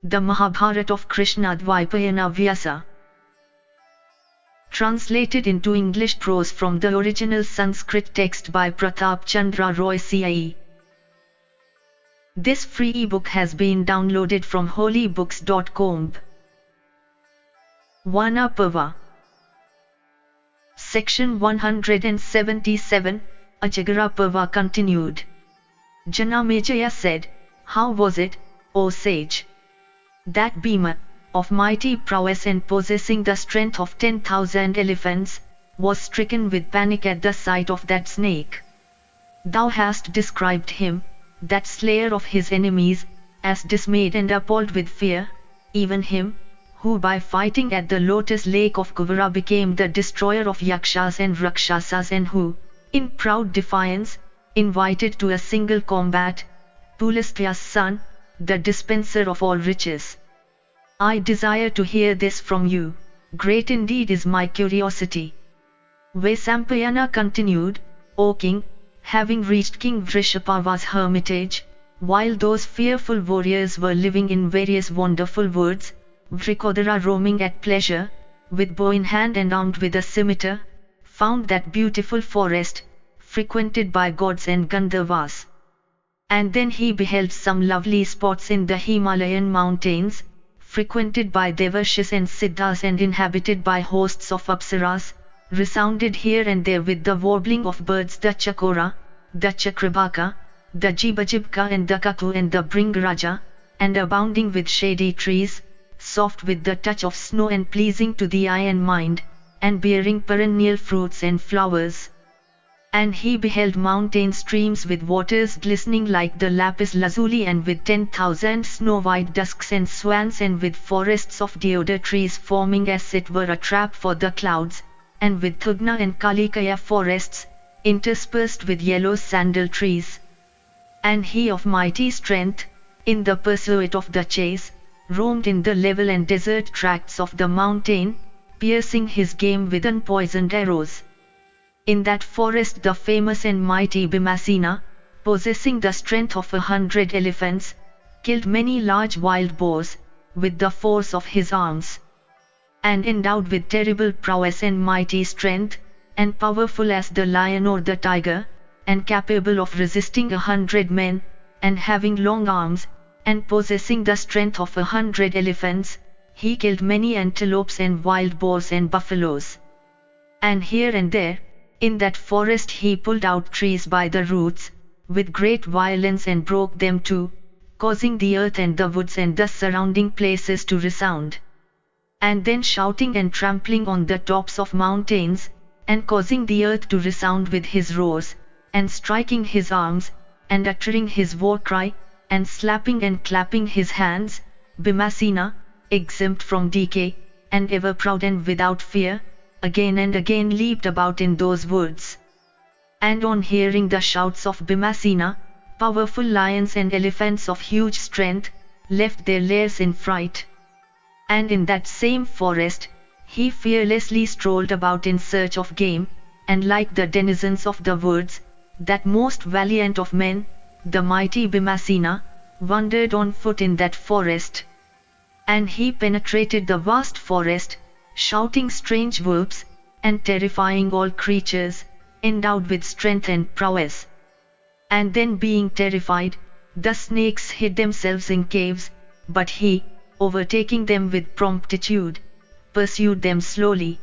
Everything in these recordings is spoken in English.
The Mahabharata of Krishna-Dwaipayana Vyasa. Translated into English prose from the original Sanskrit text by Pratap Chandra Roy C.I.E. This free ebook has been downloaded from holybooks.com. Vana Parva. Section 177, Ajagara Parva continued. Janamejaya said, "How was it, O sage? That Bhima, of mighty prowess and possessing the strength of 10,000 elephants, was stricken with panic at the sight of that snake. Thou hast described him, that slayer of his enemies, as dismayed and appalled with fear, even him, who by fighting at the lotus lake of Kuvara became the destroyer of Yakshas and Rakshasas, and who, in proud defiance, invited to a single combat, Pulastya's son, the dispenser of all riches. I desire to hear this from you, great indeed is my curiosity." Vaisampayana continued, "O king, having reached King Vrishaparva's hermitage, while those fearful warriors were living in various wonderful woods, Vrikodara roaming at pleasure, with bow in hand and armed with a scimitar, found that beautiful forest, frequented by gods and Gandharvas. And then he beheld some lovely spots in the Himalayan mountains, frequented by Devarshis and Siddhas and inhabited by hosts of Apsaras, resounded here and there with the warbling of birds, the Chakora, the Chakrabaka, the Jibajibka and the Kaku and the Bringaraja, and abounding with shady trees, soft with the touch of snow and pleasing to the eye and mind, and bearing perennial fruits and flowers. And he beheld mountain streams with waters glistening like the lapis lazuli, and with 10,000 snow-white dusks and swans, and with forests of deodar trees forming as it were a trap for the clouds, and with Thugna and Kalikaya forests, interspersed with yellow sandal trees. And he of mighty strength, in the pursuit of the chase, roamed in the level and desert tracts of the mountain, piercing his game with unpoisoned arrows. In that forest the famous and mighty Bhimasena, possessing the strength of 100 elephants, killed many large wild boars, with the force of his arms. And endowed with terrible prowess and mighty strength, and powerful as the lion or the tiger, and capable of resisting 100 men, and having long arms, and possessing the strength of 100 elephants, he killed many antelopes and wild boars and buffaloes. And here and there, in that forest he pulled out trees by the roots, with great violence, and broke them too, causing the earth and the woods and the surrounding places to resound. And then shouting and trampling on the tops of mountains, and causing the earth to resound with his roars, and striking his arms, and uttering his war cry, and slapping and clapping his hands, Bhimasena, exempt from decay, and ever proud and without fear, again and again leaped about in those woods. And on hearing the shouts of Bhimasena, powerful lions and elephants of huge strength, left their lairs in fright. And in that same forest, he fearlessly strolled about in search of game, and like the denizens of the woods, that most valiant of men, the mighty Bhimasena, wandered on foot in that forest. And he penetrated the vast forest, shouting strange whoops, and terrifying all creatures, endowed with strength and prowess. And then being terrified, the snakes hid themselves in caves, but he, overtaking them with promptitude, pursued them slowly.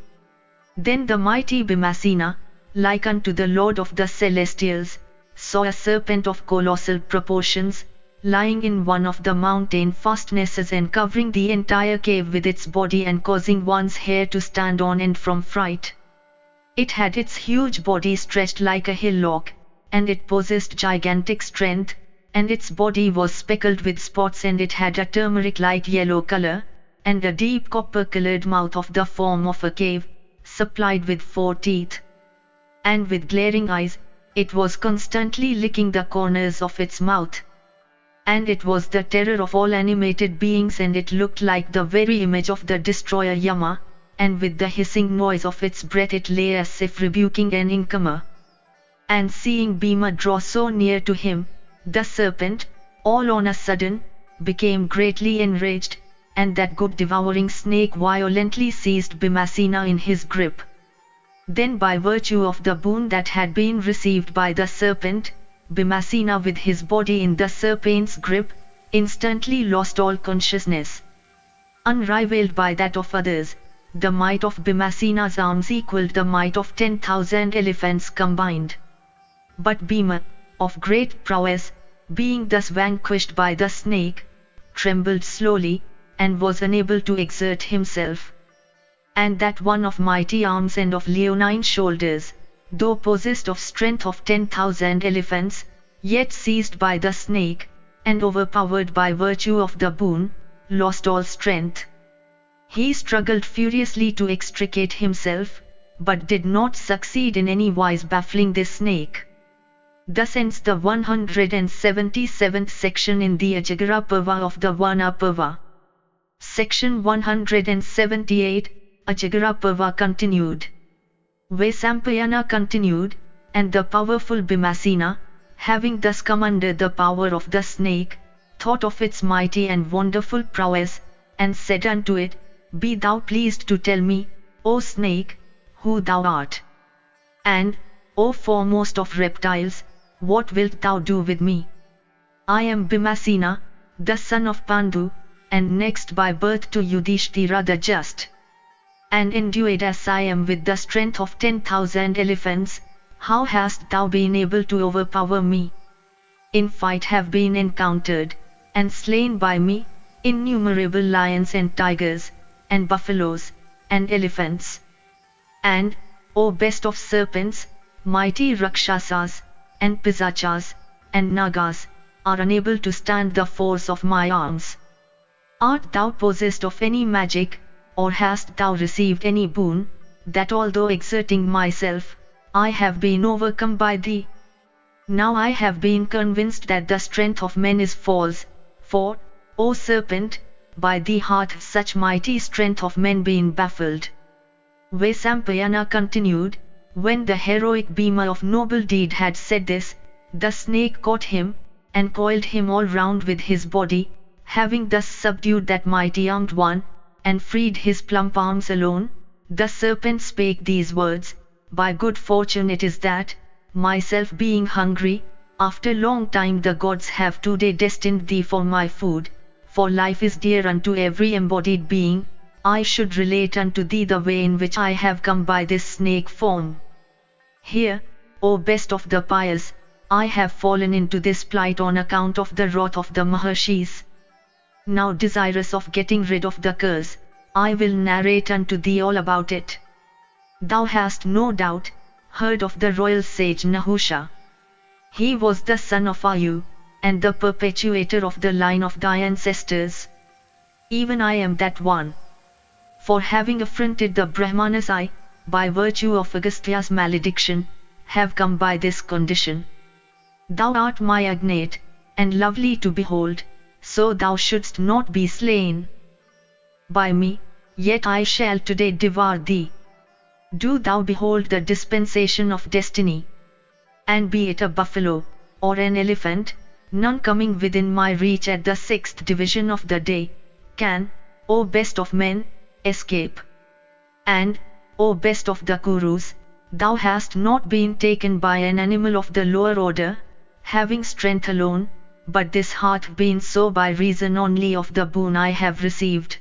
Then the mighty Bhimasena, like unto the Lord of the Celestials, saw a serpent of colossal proportions, lying in one of the mountain fastnesses and covering the entire cave with its body and causing one's hair to stand on end from fright. It had its huge body stretched like a hillock, and it possessed gigantic strength, and its body was speckled with spots, and it had a turmeric-like yellow color, and a deep copper-colored mouth of the form of a cave, supplied with 4 teeth. And with glaring eyes, it was constantly licking the corners of its mouth. And it was the terror of all animated beings, and it looked like the very image of the destroyer Yama, and with the hissing noise of its breath it lay as if rebuking an incomer. And seeing Bhima draw so near to him, the serpent, all on a sudden, became greatly enraged, and that good devouring snake violently seized Bhimasena in his grip. Then by virtue of the boon that had been received by the serpent, Bhimasena with his body in the serpent's grip, instantly lost all consciousness. Unrivaled by that of others, the might of Bhimasena's arms equaled the might of 10,000 elephants combined. But Bhima, of great prowess, being thus vanquished by the snake, trembled slowly, and was unable to exert himself. And that one of mighty arms and of leonine shoulders, though possessed of strength of 10,000 elephants, yet seized by the snake, and overpowered by virtue of the boon, lost all strength. He struggled furiously to extricate himself, but did not succeed in any wise baffling this snake. Thus ends the 177th section in the Ajagara Parva of the Vana Parva. Section 178, Ajagara Parva continued. Vaisampayana continued, and the powerful Bhimasena, having thus come under the power of the snake, thought of its mighty and wonderful prowess, and said unto it, Be thou pleased to tell me, O snake, who thou art? And, O foremost of reptiles, what wilt thou do with me? I am Bhimasena, the son of Pandu, and next by birth to Yudhishthira the just. And endued as I am with the strength of 10,000 elephants, how hast thou been able to overpower me? In fight have been encountered, and slain by me, innumerable lions and tigers, and buffaloes, and elephants. And, O best of serpents, mighty Rakshasas, and Pisachas, and Nagas, are unable to stand the force of my arms. Art thou possessed of any magic, or hast thou received any boon, that although exerting myself, I have been overcome by thee? Now I have been convinced that the strength of men is false, for, O serpent, by thee hath such mighty strength of men been baffled. Vaisampayana continued, when the heroic Bhima of noble deed had said this, the snake caught him, and coiled him all round with his body, having thus subdued that mighty armed one, and freed his plump arms alone, the serpent spake these words, By good fortune it is that, myself being hungry, after long time the gods have today destined thee for my food, for life is dear unto every embodied being. I should relate unto thee the way in which I have come by this snake form. Here, O best of the pious, I have fallen into this plight on account of the wrath of the Maharshis. Now desirous of getting rid of the curse, I will narrate unto thee all about it. Thou hast no doubt heard of the royal sage Nahusha. He was the son of Ayu, and the perpetuator of the line of thy ancestors. Even I am that one. For having affronted the Brahmanas I, by virtue of Agastya's malediction, have come by this condition. Thou art my agnate, and lovely to behold, so thou shouldst not be slain by me, yet I shall today devour thee. Do thou behold the dispensation of destiny. And be it a buffalo, or an elephant, none coming within my reach at the 6th division of the day, can, O best of men, escape. And, O best of the Kurus, thou hast not been taken by an animal of the lower order, having strength alone, but this hath been so by reason only of the boon I have received.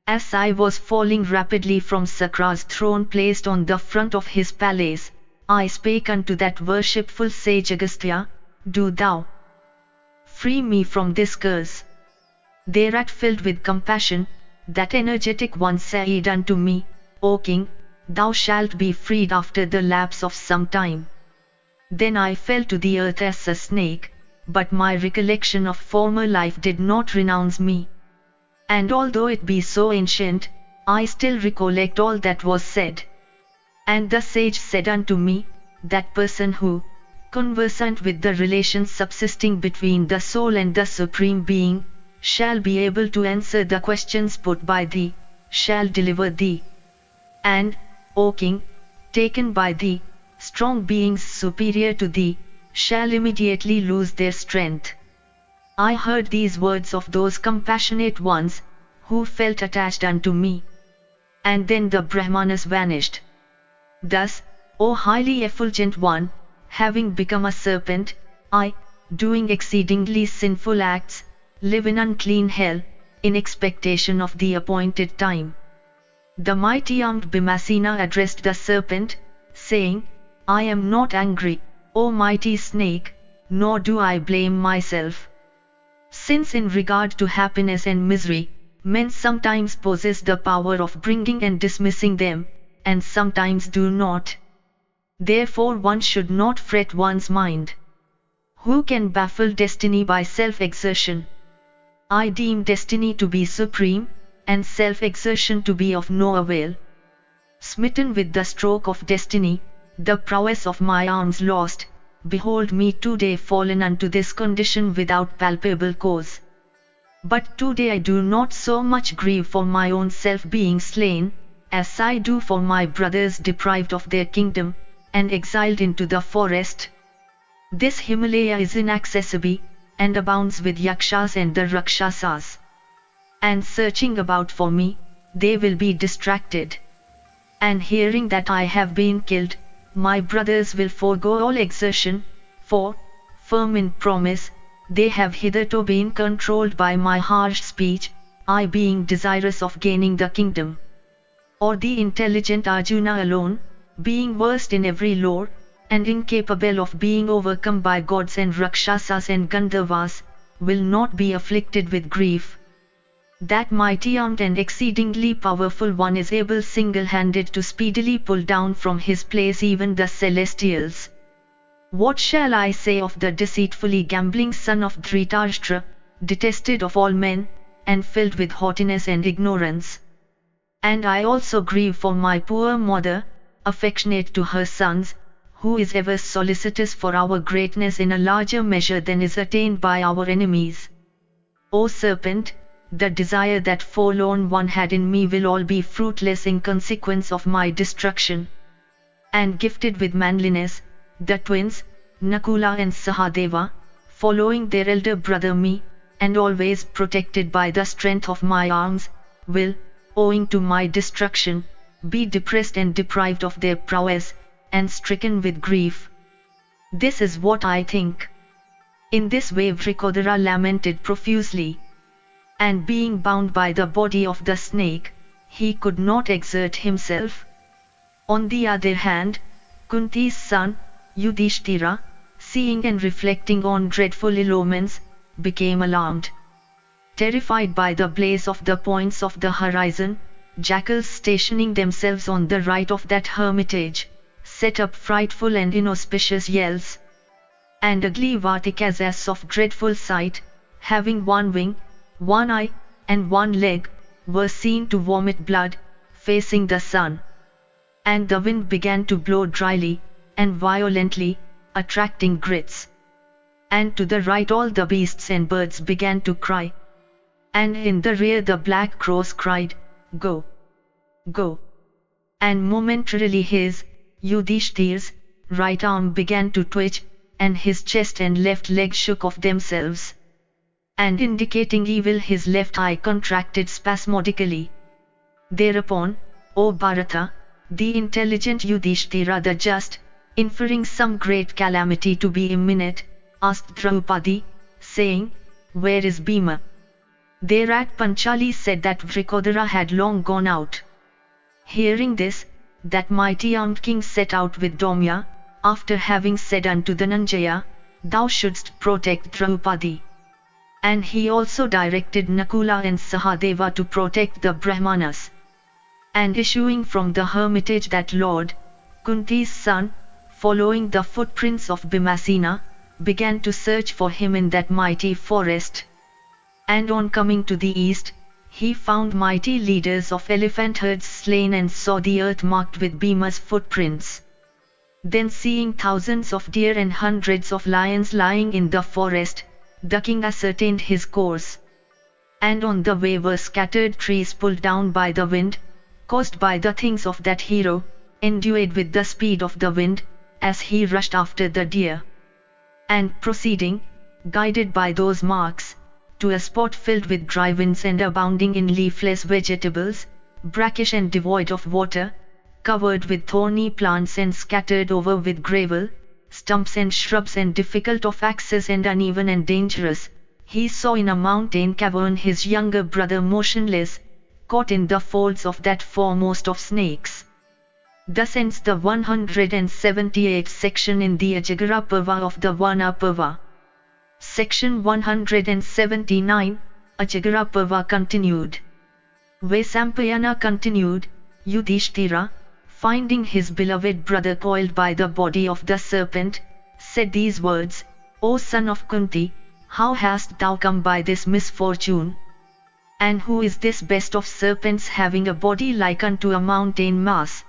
As I was falling rapidly from Sakra's throne placed on the front of his palace, I spake unto that worshipful sage Agastya, Do thou free me from this curse. Thereat filled with compassion, that energetic one said unto me, O king, thou shalt be freed after the lapse of some time. Then I fell to the earth as a snake, but my recollection of former life did not renounce me. And although it be so ancient, I still recollect all that was said. And the sage said unto me, that person who, conversant with the relations subsisting between the soul and the Supreme Being, shall be able to answer the questions put by thee, shall deliver thee. And, O king, taken by thee, strong beings superior to thee, shall immediately lose their strength. I heard these words of those compassionate ones, who felt attached unto me. And then the Brahmanas vanished. Thus, O highly effulgent one, having become a serpent, I, doing exceedingly sinful acts, live in unclean hell, in expectation of the appointed time. The mighty armed Bhimasena addressed the serpent, saying, I am not angry, O mighty snake, nor do I blame myself. Since in regard to happiness and misery, men sometimes possess the power of bringing and dismissing them, and sometimes do not. Therefore one should not fret one's mind. Who can baffle destiny by self-exertion? I deem destiny to be supreme, and self-exertion to be of no avail. Smitten with the stroke of destiny, the prowess of my arms lost, behold me today fallen unto this condition without palpable cause. But today I do not so much grieve for my own self being slain, as I do for my brothers deprived of their kingdom, and exiled into the forest. This Himalaya is inaccessible, and abounds with yakshas and the rakshasas. And searching about for me, they will be distracted. And hearing that I have been killed, my brothers will forego all exertion, for, firm in promise, they have hitherto been controlled by my harsh speech, I being desirous of gaining the kingdom. Or the intelligent Arjuna alone, being versed in every lore, and incapable of being overcome by gods and rakshasas and gandharvas, will not be afflicted with grief. That mighty armed and exceedingly powerful one is able single-handed to speedily pull down from his place even the celestials. What shall I say of the deceitfully gambling son of Dhritarashtra, detested of all men, and filled with haughtiness and ignorance? And I also grieve for my poor mother, affectionate to her sons, who is ever solicitous for our greatness in a larger measure than is attained by our enemies. O serpent, the desire that forlorn one had in me will all be fruitless in consequence of my destruction. And gifted with manliness, the twins, Nakula and Sahadeva, following their elder brother me, and always protected by the strength of my arms, will, owing to my destruction, be depressed and deprived of their prowess, and stricken with grief. This is what I think. In this way Vrikodara lamented profusely. And being bound by the body of the snake, he could not exert himself. On the other hand, Kunti's son, Yudhishthira, seeing and reflecting on dreadful ill omens, became alarmed. Terrified by the blaze of the points of the horizon, jackals stationing themselves on the right of that hermitage, set up frightful and inauspicious yells. And ugly Vartikas of dreadful sight, having one wing, one eye, and one leg, were seen to vomit blood, facing the sun. And the wind began to blow dryly, and violently, attracting grits. And to the right all the beasts and birds began to cry. And in the rear the black crows cried, Go! Go! And momentarily his, Yudhishthir's, right arm began to twitch, and his chest and left leg shook of themselves. And indicating evil his left eye contracted spasmodically. Thereupon, O Bharata, the intelligent Yudhishthira the just, inferring some great calamity to be imminent, asked Draupadi, saying, Where is Bhima? Thereat Panchali said that Vrikodara had long gone out. Hearing this, that mighty armed king set out with Daumya, after having said unto Dhananjaya, Thou shouldst protect Draupadi. And he also directed Nakula and Sahadeva to protect the Brahmanas. And issuing from the hermitage that Lord, Kunti's son, following the footprints of Bhimasena, began to search for him in that mighty forest. And on coming to the east, he found mighty leaders of elephant herds slain and saw the earth marked with Bhima's footprints. Then seeing thousands of deer and hundreds of lions lying in the forest, the king ascertained his course. And on the way were scattered trees pulled down by the wind, caused by the things of that hero, endued with the speed of the wind, as he rushed after the deer. And proceeding, guided by those marks, to a spot filled with dry winds and abounding in leafless vegetables, brackish and devoid of water, covered with thorny plants and scattered over with gravel, stumps and shrubs and difficult of access and uneven and dangerous, he saw in a mountain cavern his younger brother motionless, caught in the folds of that foremost of snakes. Thus ends the 178th section in the Ajagara Parva of the Vana Parva. Section 179, Ajagara Parva continued. Vaisampayana continued, Yudhishthira, finding his beloved brother coiled by the body of the serpent, said these words, O son of Kunti, how hast thou come by this misfortune? And who is this best of serpents having a body like unto a mountain mass?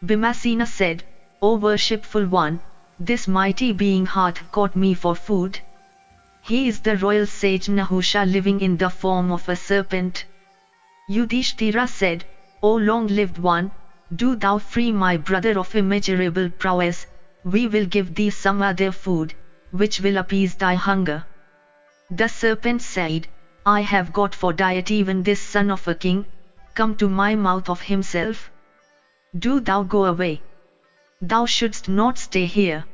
Bhimasena said, O worshipful one, this mighty being hath caught me for food. He is the royal sage Nahusha living in the form of a serpent. Yudhishthira said, O long-lived one, do thou free my brother of immeasurable prowess, we will give thee some other food, which will appease thy hunger. The serpent said, I have got for diet even this son of a king, come to my mouth of himself. Do thou go away. Thou shouldst not stay here.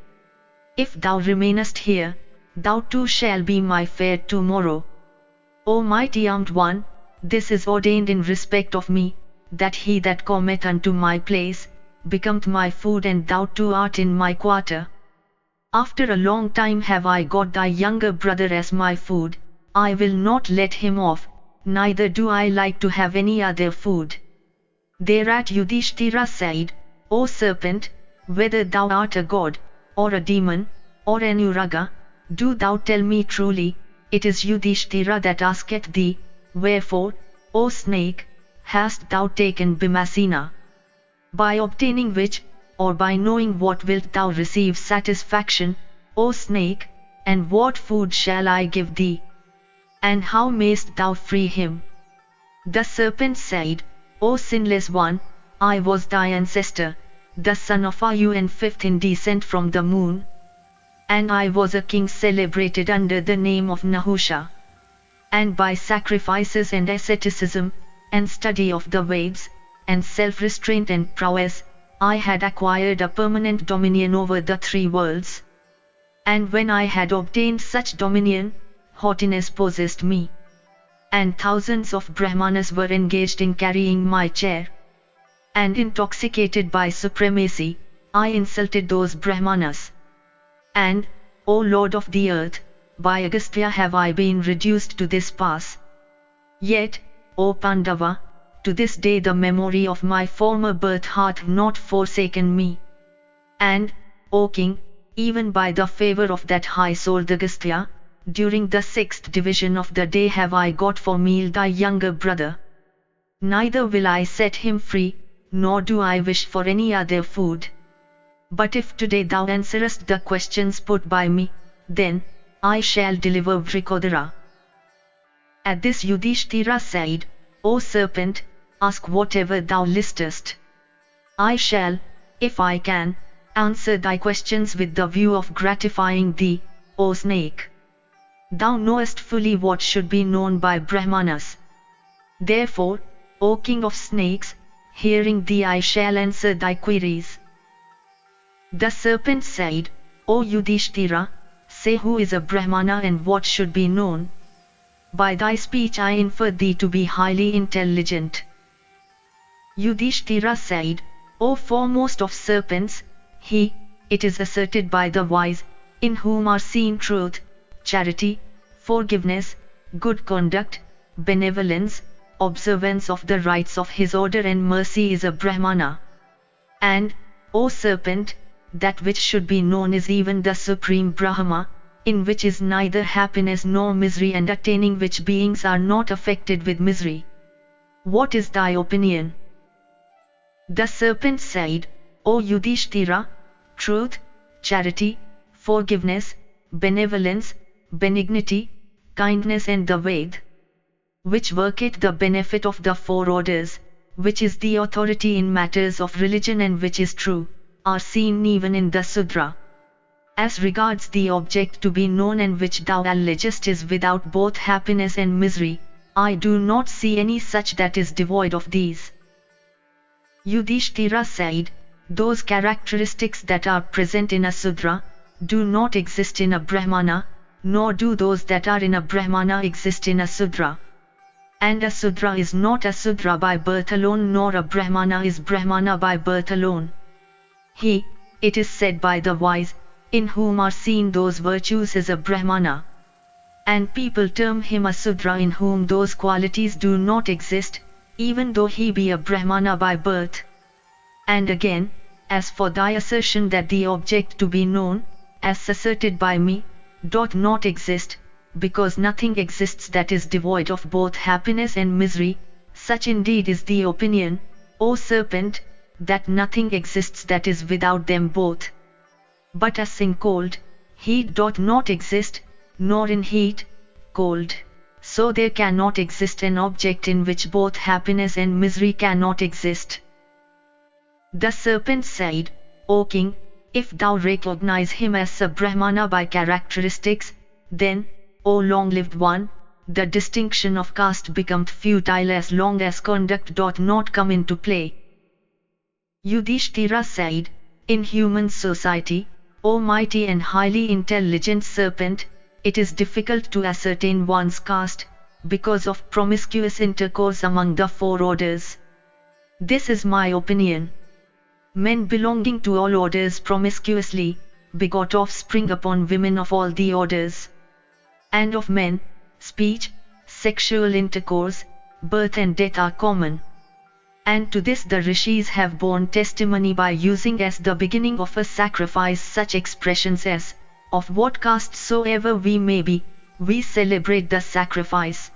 If thou remainest here, thou too shall be my fare tomorrow. O mighty armed one, this is ordained in respect of me, that he that cometh unto my place, becometh my food and thou too art in my quarter. After a long time have I got thy younger brother as my food, I will not let him off, neither do I like to have any other food. Thereat Yudhishthira said, O serpent, whether thou art a god, or a demon, or an Uraga, do thou tell me truly, it is Yudhishthira that asketh thee, wherefore, O snake, hast thou taken Bhimasena? By obtaining which, or by knowing what wilt thou receive satisfaction, O snake, and what food shall I give thee? And how mayst thou free him? The serpent said, O sinless one, I was thy ancestor, the son of Ayu and fifth in descent from the moon. And I was a king celebrated under the name of Nahusha. And by sacrifices and asceticism, and study of the Vedas, and self-restraint and prowess, I had acquired a permanent dominion over the three worlds. And when I had obtained such dominion, haughtiness possessed me. And thousands of Brahmanas were engaged in carrying my chair. And intoxicated by supremacy, I insulted those Brahmanas. And, O Lord of the earth, by Agastya have I been reduced to this pass. Yet, O Pandava, to this day the memory of my former birth hath not forsaken me. And, O King, even by the favor of that high-souled Agastya, during the sixth division of the day have I got for meal thy younger brother. Neither will I set him free, nor do I wish for any other food. But if today thou answerest the questions put by me, then, I shall deliver Vrikodara. At this Yudhishthira said, O serpent, ask whatever thou listest. I shall, if I can, answer thy questions with the view of gratifying thee, O snake. Thou knowest fully what should be known by Brahmanas. Therefore, O king of snakes, hearing thee I shall answer thy queries. The serpent said, O Yudhishthira, say who is a Brahmana and what should be known. By thy speech I infer thee to be highly intelligent. Yudhishthira said, O foremost of serpents, it is asserted by the wise, in whom are seen truth, charity, forgiveness, good conduct, benevolence, observance of the rites of his order and mercy is a Brahmana. And, O serpent, that which should be known is even the supreme Brahma, in which is neither happiness nor misery and attaining which beings are not affected with misery. What is thy opinion? The serpent said, O Yudhishthira, truth, charity, forgiveness, benevolence, benignity, kindness and the Ved, which worketh the benefit of the four orders, which is the authority in matters of religion and which is true, are seen even in the Sudra. As regards the object to be known and which thou allegest is without both happiness and misery, I do not see any such that is devoid of these. Yudhishthira said, those characteristics that are present in a Sudra, do not exist in a Brahmana, nor do those that are in a Brahmana exist in a Sudra. And a Sudra is not a Sudra by birth alone, nor a Brahmana is Brahmana by birth alone. He, it is said by the wise, in whom are seen those virtues is a Brahmana. And people term him a Sudra in whom those qualities do not exist, even though he be a Brahmana by birth. And again, as for thy assertion that the object to be known, as asserted by me, doth not exist, because nothing exists that is devoid of both happiness and misery, such indeed is the opinion, O serpent, that nothing exists that is without them both. But as in cold, heat doth not exist, nor in heat, cold, so there cannot exist an object in which both happiness and misery cannot exist. The serpent said, O king, if thou recognize him as a Brahmana by characteristics, then, O long-lived one, the distinction of caste becometh futile as long as conduct doth not come into play. Yudhishthira said, in human society, O mighty and highly intelligent serpent, it is difficult to ascertain one's caste, because of promiscuous intercourse among the four orders. This is my opinion. Men belonging to all orders promiscuously, begot offspring upon women of all the orders. And of men, speech, sexual intercourse, birth and death are common. And to this the rishis have borne testimony by using as the beginning of a sacrifice such expressions as, of what caste soever we may be, we celebrate the sacrifice.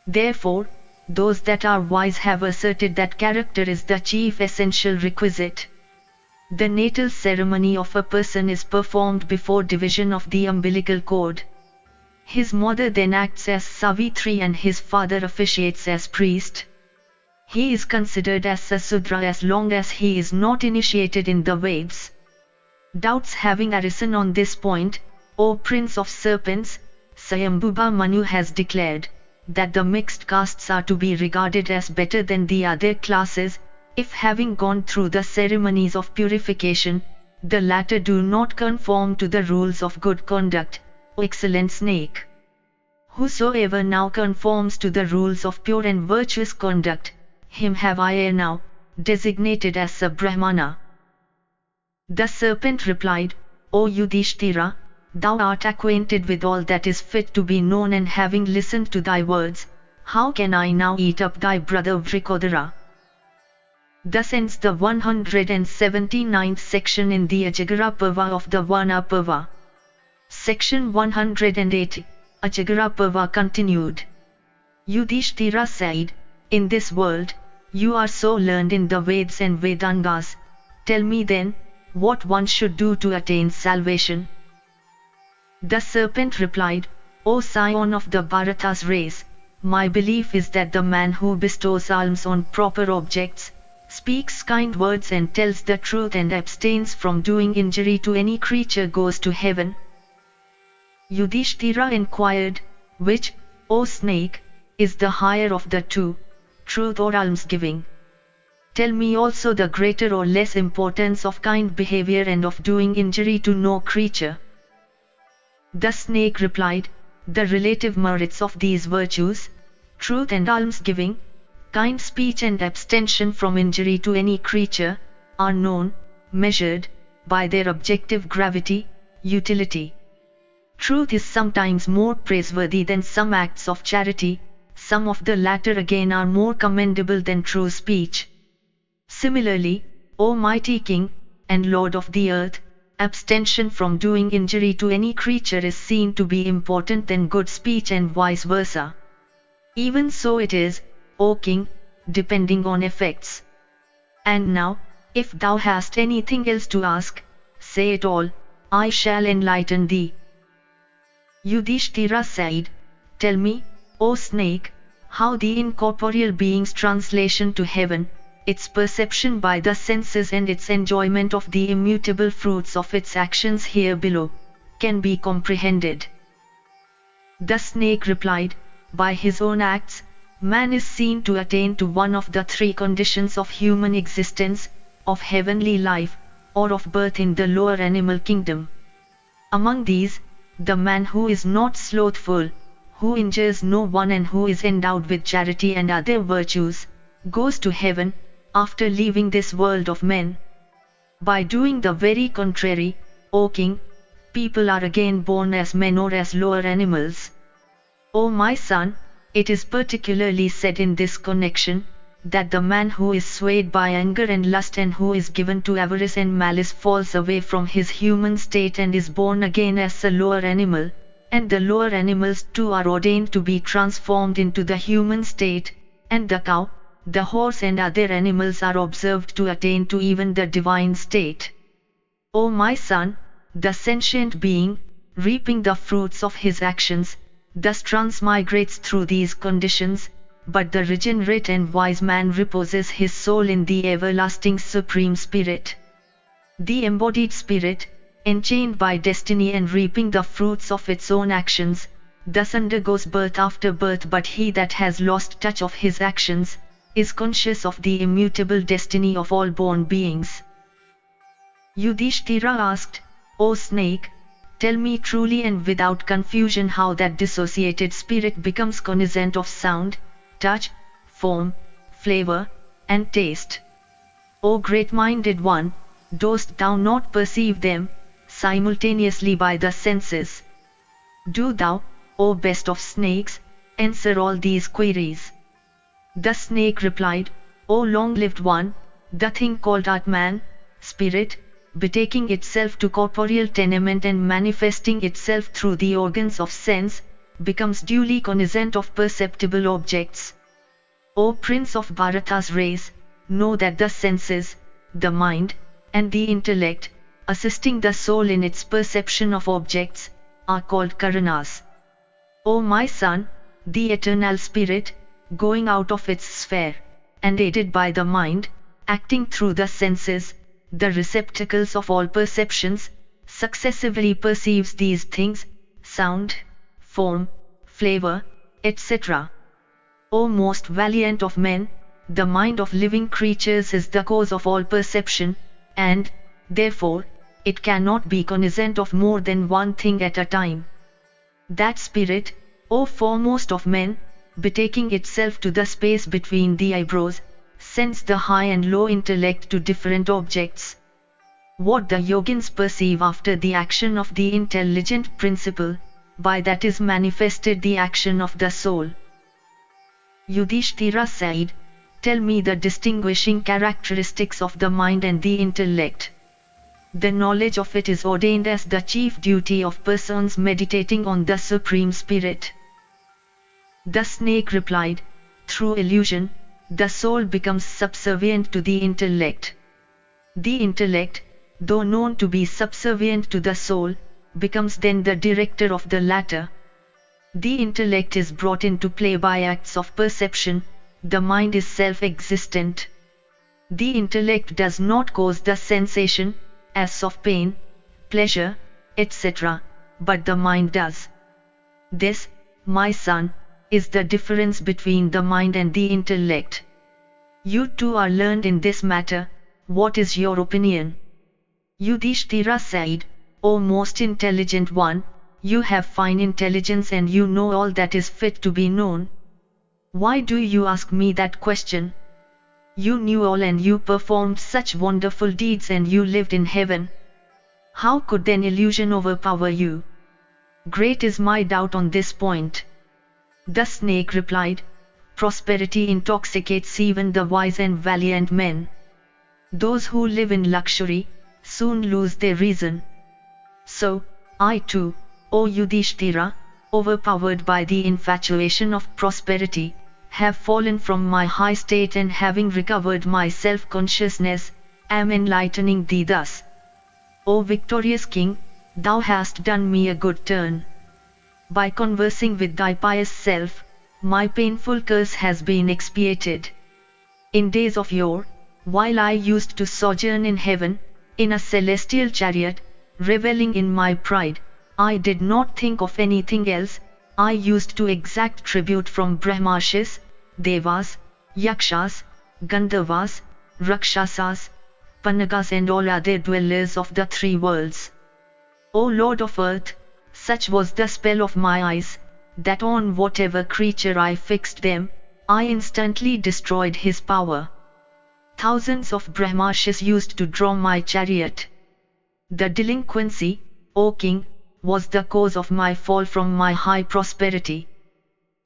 Therefore, those that are wise have asserted that character is the chief essential requisite. The natal ceremony of a person is performed before division of the umbilical cord. His mother then acts as Savitri and his father officiates as priest. He is considered as a Sudra as long as he is not initiated in the Veds. Doubts having arisen on this point, O Prince of Serpents, Swayambhuva Manu has declared that the mixed castes are to be regarded as better than the other classes, if having gone through the ceremonies of purification, the latter do not conform to the rules of good conduct, O excellent snake. Whosoever now conforms to the rules of pure and virtuous conduct, him have I ere now designated as a Brahmana. The serpent replied, O Yudhishthira, thou art acquainted with all that is fit to be known, and having listened to thy words, how can I now eat up thy brother Vrikodara? Thus ends the 179th section in the Ajagara Parva of the Vana Parva. Section 180, Ajagara Parva continued. Yudhishthira said, in this world, you are so learned in the Vedas and Vedangas, tell me then, what one should do to attain salvation. The serpent replied, O scion of the Bharata's race, my belief is that the man who bestows alms on proper objects, speaks kind words and tells the truth and abstains from doing injury to any creature goes to heaven. Yudhishthira inquired, which, O snake, is the higher of the two, truth or almsgiving? Tell me also the greater or less importance of kind behavior and of doing injury to no creature. The snake replied, the relative merits of these virtues, truth and almsgiving, kind speech and abstention from injury to any creature, are known, measured, by their objective gravity, utility. Truth is sometimes more praiseworthy than some acts of charity, some of the latter again are more commendable than true speech. Similarly, O mighty King, and Lord of the earth, abstention from doing injury to any creature is seen to be important than good speech and vice versa. Even so it is, O King, depending on effects. And now, if thou hast anything else to ask, say it all, I shall enlighten thee. Yudhishthira said, tell me, O snake, how the incorporeal being's translation to heaven, its perception by the senses and its enjoyment of the immutable fruits of its actions here below, can be comprehended. The snake replied, by his own acts, man is seen to attain to one of the three conditions of human existence, of heavenly life, or of birth in the lower animal kingdom. Among these, the man who is not slothful, who injures no one and who is endowed with charity and other virtues, goes to heaven, after leaving this world of men. By doing the very contrary, O king, people are again born as men or as lower animals. O my son, it is particularly said in this connection, that the man who is swayed by anger and lust and who is given to avarice and malice falls away from his human state and is born again as a lower animal, and the lower animals too are ordained to be transformed into the human state, and the cow, the horse and other animals are observed to attain to even the divine state. O my son, the sentient being, reaping the fruits of his actions, thus transmigrates through these conditions, but the regenerate and wise man reposes his soul in the everlasting Supreme Spirit. The embodied spirit, enchained by destiny and reaping the fruits of its own actions, thus undergoes birth after birth, but he that has lost touch of his actions, is conscious of the immutable destiny of all born beings. Yudhishthira asked, O snake, tell me truly and without confusion how that dissociated spirit becomes cognizant of sound, touch, form, flavor, and taste. O great-minded one, dost thou not perceive them, simultaneously by the senses? Do thou, O best of snakes, answer all these queries. The snake replied, O long-lived one, the thing called Atman, spirit, betaking itself to corporeal tenement and manifesting itself through the organs of sense, becomes duly cognizant of perceptible objects. O prince of Bharata's race, know that the senses, the mind, and the intellect, assisting the soul in its perception of objects, are called karanas. O my son, the eternal spirit, going out of its sphere, and aided by the mind, acting through the senses, the receptacles of all perceptions, successively perceives these things, sound, form, flavor, etc. O most valiant of men, the mind of living creatures is the cause of all perception, and, therefore, it cannot be cognizant of more than one thing at a time. That spirit, O foremost of men, betaking itself to the space between the eyebrows, sends the high and low intellect to different objects. What the yogins perceive after the action of the intelligent principle, by that is manifested the action of the soul. Yudhishthira said, tell me the distinguishing characteristics of the mind and the intellect. The knowledge of it is ordained as the chief duty of persons meditating on the Supreme Spirit. The snake replied, through illusion, the soul becomes subservient to the intellect. The intellect, though known to be subservient to the soul, becomes then the director of the latter. The intellect is brought into play by acts of perception, the mind is self-existent. The intellect does not cause the sensation, as of pain, pleasure, etc., but the mind does. This, my son, is the difference between the mind and the intellect. You too are learned in this matter, what is your opinion? Yudhishthira said, O most intelligent one, you have fine intelligence and you know all that is fit to be known. Why do you ask me that question? You knew all and you performed such wonderful deeds and you lived in heaven. How could then illusion overpower you? Great is my doubt on this point. The snake replied, prosperity intoxicates even the wise and valiant men. Those who live in luxury, soon lose their reason. So, I too, O Yudhishthira, overpowered by the infatuation of prosperity, have fallen from my high state and having recovered my self-consciousness, am enlightening thee thus. O victorious king, thou hast done me a good turn. By conversing with thy pious self, my painful curse has been expiated. In days of yore, while I used to sojourn in heaven, in a celestial chariot, reveling in my pride, I did not think of anything else. I used to exact tribute from Brahmarshis, Devas, Yakshas, Gandharvas, Rakshasas, Panagas and all other dwellers of the three worlds. O Lord of earth, such was the spell of my eyes, that on whatever creature I fixed them, I instantly destroyed his power. Thousands of Brahmarshis used to draw my chariot. The delinquency, O king, was the cause of my fall from my high prosperity.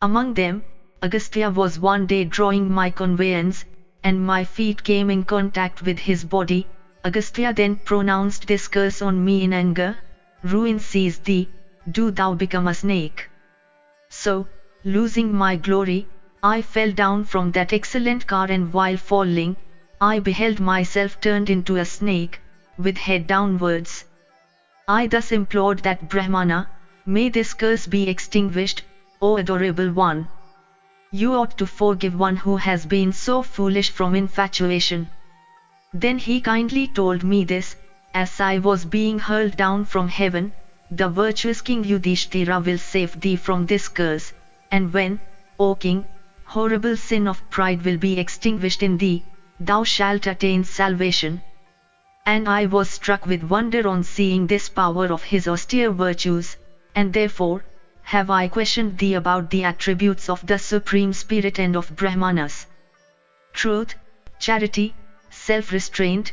Among them, Agastya was one day drawing my conveyance, and my feet came in contact with his body. Agastya then pronounced this curse on me in anger: "Ruin seize thee, do thou become a snake." So, losing my glory, I fell down from that excellent car, and while falling, I beheld myself turned into a snake, with head downwards. I thus implored that Brahmana, "May this curse be extinguished, O adorable one. You ought to forgive one who has been so foolish from infatuation." Then he kindly told me this: "As I was being hurled down from heaven, the virtuous King Yudhishthira will save thee from this curse, and when, O king, horrible sin of pride will be extinguished in thee, thou shalt attain salvation." And I was struck with wonder on seeing this power of his austere virtues, and therefore have I questioned thee about the attributes of the Supreme Spirit and of Brahmanas. Truth, charity, self-restraint,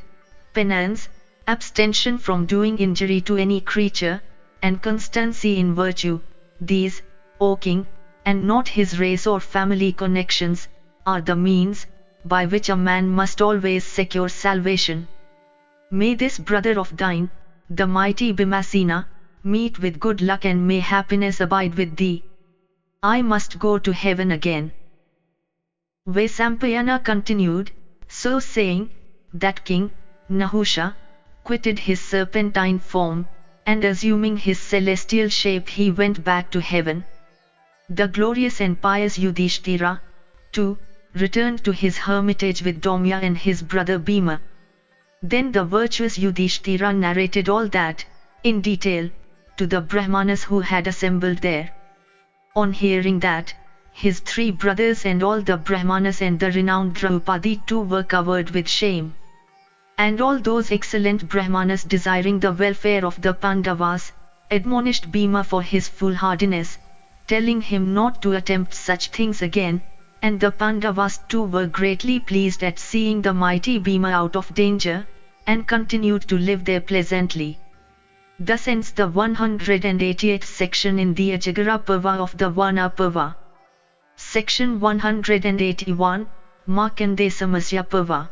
penance, abstention from doing injury to any creature, and constancy in virtue, these, O king, and not his race or family connections, are the means by which a man must always secure salvation. May this brother of thine, the mighty Bhimasena, meet with good luck, and may happiness abide with thee. I must go to heaven again." Vaisampayana continued: "So saying, that king, Nahusha, quitted his serpentine form, and assuming his celestial shape he went back to heaven. The glorious and pious Yudhishthira, too, returned to his hermitage with Daumya and his brother Bhima. Then the virtuous Yudhishthira narrated all that, in detail, to the Brahmanas who had assembled there. On hearing that, his three brothers and all the Brahmanas and the renowned Draupadi too were covered with shame. And all those excellent Brahmanas, desiring the welfare of the Pandavas, admonished Bhima for his foolhardiness, telling him not to attempt such things again, and the Pandavas too were greatly pleased at seeing the mighty Bhima out of danger, and continued to live there pleasantly. Thus ends the 188th section in the Ajagara Parva of the Vana Parva. Section 181, Markandeya Samasya Parva.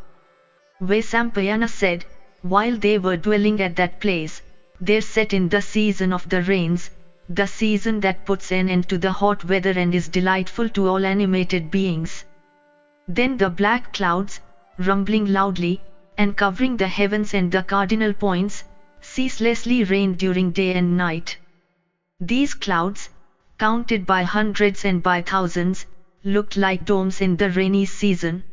Vaisampayana said, while they were dwelling at that place, there set in the season of the rains, the season that puts an end to the hot weather and is delightful to all animated beings. Then the black clouds, rumbling loudly, and covering the heavens and the cardinal points, ceaselessly rained during day and night. These clouds, counted by hundreds and by thousands, looked like domes in the rainy season.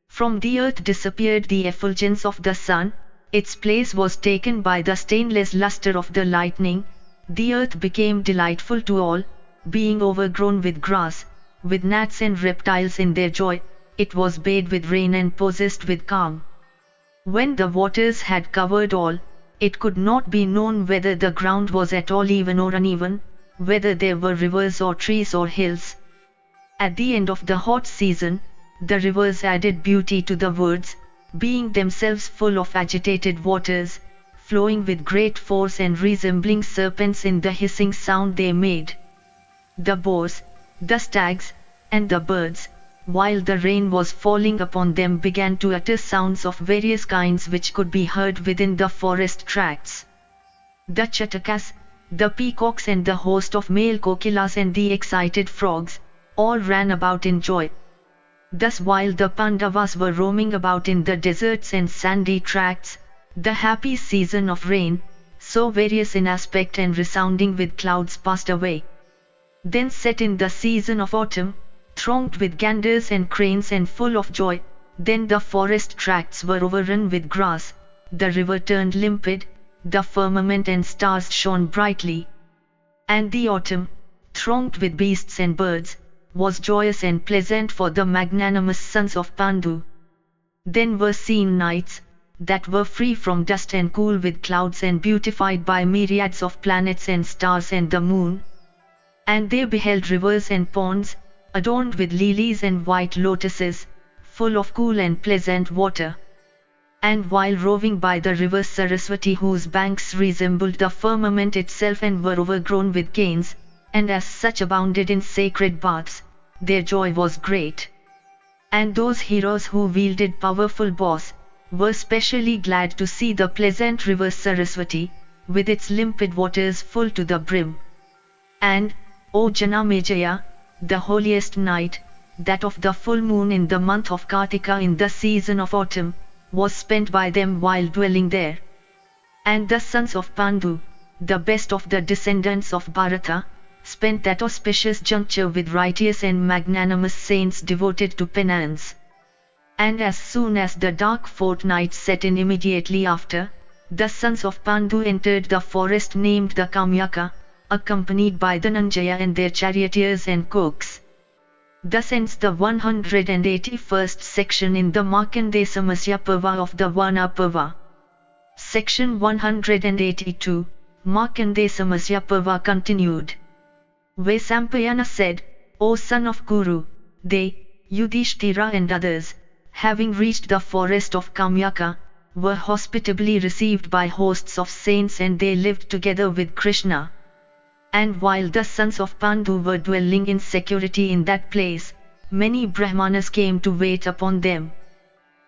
From the earth disappeared the effulgence of the sun, its place was taken by the stainless luster of the lightning. The earth became delightful to all, being overgrown with grass, with gnats and reptiles in their joy. It was bathed with rain and possessed with calm. When the waters had covered all, it could not be known whether the ground was at all even or uneven, whether there were rivers or trees or hills. At the end of the hot season, the rivers added beauty to the woods, being themselves full of agitated waters, flowing with great force and resembling serpents in the hissing sound they made. The boars, the stags, and the birds, while the rain was falling upon them, began to utter sounds of various kinds which could be heard within the forest tracts. The chatakas, the peacocks and the host of male kokilas and the excited frogs, all ran about in joy. Thus while the Pandavas were roaming about in the deserts and sandy tracts, the happy season of rain, so various in aspect and resounding with clouds, passed away. Then set in the season of autumn, thronged with ganders and cranes and full of joy, Then the forest tracts were overrun with grass, the river turned limpid, the firmament and stars shone brightly. And the autumn, thronged with beasts and birds, was joyous and pleasant for the magnanimous sons of Pandu. Then were seen nights, that were free from dust and cool with clouds and beautified by myriads of planets and stars and the moon. And they beheld rivers and ponds, adorned with lilies and white lotuses, full of cool and pleasant water. And while roving by the river Saraswati, whose banks resembled the firmament itself and were overgrown with canes, and as such abounded in sacred baths, their joy was great. And those heroes who wielded powerful bows, were specially glad to see the pleasant river Saraswati, with its limpid waters full to the brim. And, O Janamejaya, the holiest night, that of the full moon in the month of Kartika in the season of autumn, was spent by them while dwelling there. And the sons of Pandu, the best of the descendants of Bharata, spent that auspicious juncture with righteous and magnanimous saints devoted to penance. And as soon as the dark fortnight set in immediately after, the sons of Pandu entered the forest named the Kamyaka, accompanied by the Dhananjaya and their charioteers and cooks. Thus ends the 181st section in the Markandeya Samasya Parva of the Vana Parva. Section 182, Markandeya Samasya Parva continued. Vaisampayana said, O son of Kuru, they, Yudhishthira and others, having reached the forest of Kamyaka, were hospitably received by hosts of saints and they lived together with Krishna. And while the sons of Pandu were dwelling in security in that place, many Brahmanas came to wait upon them.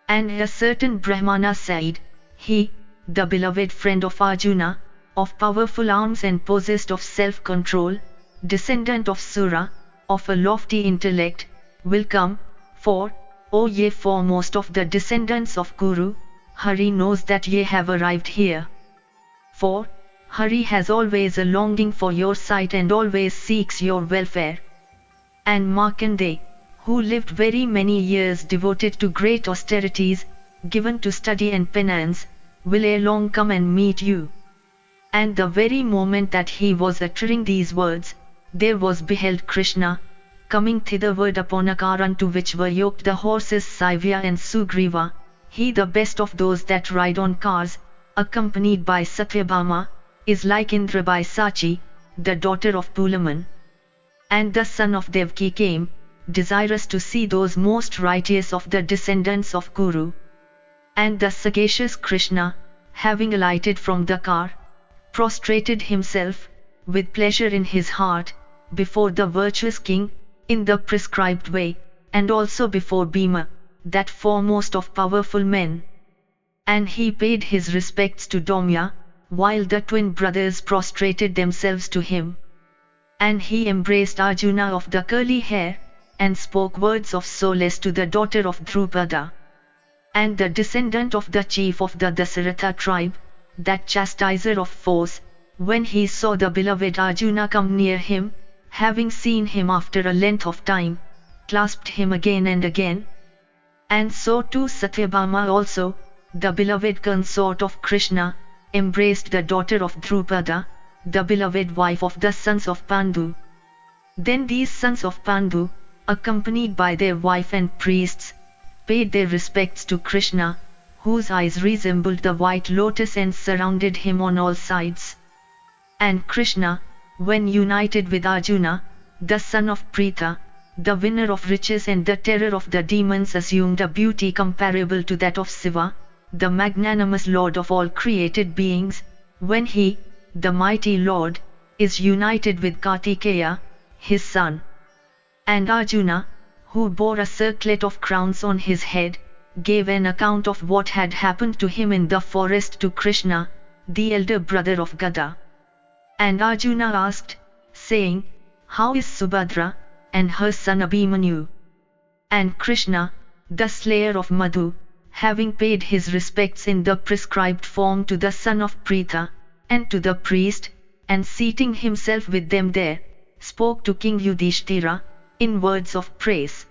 And a certain Brahmana said, he, the beloved friend of Arjuna, of powerful arms and possessed of self-control, descendant of Sura, of a lofty intellect, will come, for, O ye foremost of the descendants of Kuru, Hari knows that ye have arrived here. For, Hari has always a longing for your sight and always seeks your welfare. And Markandeya, who lived very many years devoted to great austerities, given to study and penance, will ere long come and meet you. And the very moment that he was uttering these words, there was beheld Krishna, coming thitherward upon a car unto which were yoked the horses Saivya and Sugriva, he the best of those that ride on cars, accompanied by Satyabhama, is like Indra by Sachi, the daughter of Pulaman. And the son of Devaki came, desirous to see those most righteous of the descendants of Kuru. And the sagacious Krishna, having alighted from the car, prostrated himself, with pleasure in his heart, before the virtuous king, in the prescribed way, and also before Bhima, that foremost of powerful men. And he paid his respects to Daumya, while the twin brothers prostrated themselves to him. And he embraced Arjuna of the curly hair, and spoke words of solace to the daughter of Drupada. And the descendant of the chief of the Dasaratha tribe, that chastiser of foes, when he saw the beloved Arjuna come near him, having seen him after a length of time, clasped him again and again. And so too Satyabhama also, the beloved consort of Krishna, embraced the daughter of Drupada, the beloved wife of the sons of Pandu. Then these sons of Pandu, accompanied by their wife and priests, paid their respects to Krishna, whose eyes resembled the white lotus and surrounded him on all sides. And Krishna, when united with Arjuna, the son of Pritha, the winner of riches and the terror of the demons, assumed a beauty comparable to that of Siva, the magnanimous Lord of all created beings, when he, the mighty Lord, is united with Kartikeya, his son. And Arjuna, who bore a circlet of crowns on his head, gave an account of what had happened to him in the forest to Krishna, the elder brother of Gada. And Arjuna asked, saying, How is Subhadra, and her son Abhimanyu? And Krishna, the slayer of Madhu, having paid his respects in the prescribed form to the son of Pritha, and to the priest, and seating himself with them there, spoke to King Yudhishthira, in words of praise.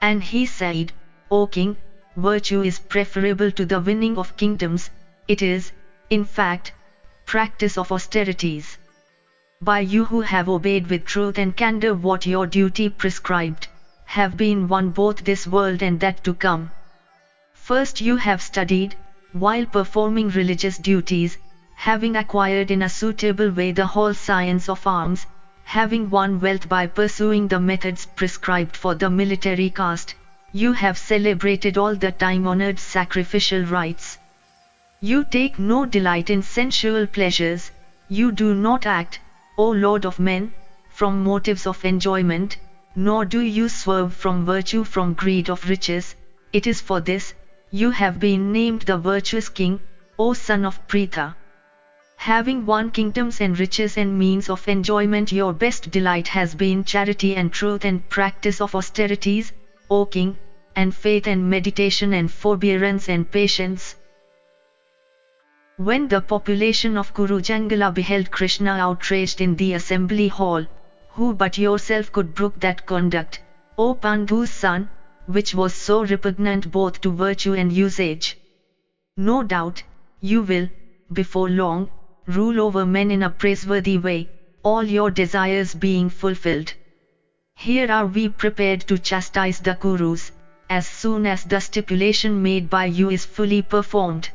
And he said, O King, virtue is preferable to the winning of kingdoms, it is, in fact, practice of austerities. By you who have obeyed with truth and candor what your duty prescribed, have been won both this world and that to come. First you have studied, while performing religious duties, having acquired in a suitable way the whole science of arms, having won wealth by pursuing the methods prescribed for the military caste, you have celebrated all the time-honored sacrificial rites. You take no delight in sensual pleasures, you do not act, O Lord of men, from motives of enjoyment, nor do you swerve from virtue from greed of riches. It is for this, you have been named the virtuous king, O son of Pritha. Having won kingdoms and riches and means of enjoyment, your best delight has been charity and truth and practice of austerities, O king, and faith and meditation and forbearance and patience. When the population of Kurujangala beheld Krishna outraged in the assembly hall, who but yourself could brook that conduct, O Pandhu's son, which was so repugnant both to virtue and usage? No doubt, you will, before long, rule over men in a praiseworthy way, all your desires being fulfilled. Here are we prepared to chastise the Kurus, as soon as the stipulation made by you is fully performed.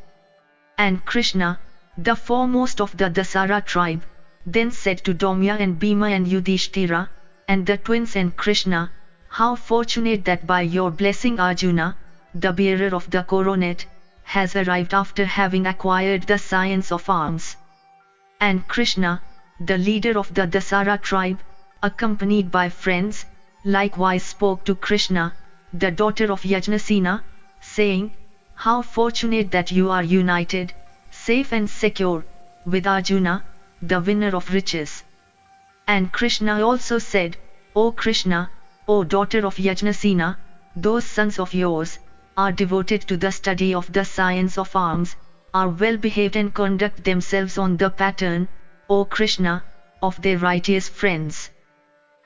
And Krishna, the foremost of the Dasara tribe, then said to Daumya and Bhima and Yudhishthira, and the twins and Krishna, how fortunate that by your blessing Arjuna, the bearer of the coronet, has arrived after having acquired the science of arms. And Krishna, the leader of the Dasara tribe, accompanied by friends, likewise spoke to Krishna, the daughter of Yajnasena, saying, how fortunate that you are united, safe and secure, with Arjuna, the winner of riches. And Krishna also said, O Krishna, O daughter of Yajnasena, those sons of yours, are devoted to the study of the science of arms, are well behaved and conduct themselves on the pattern, O Krishna, of their righteous friends.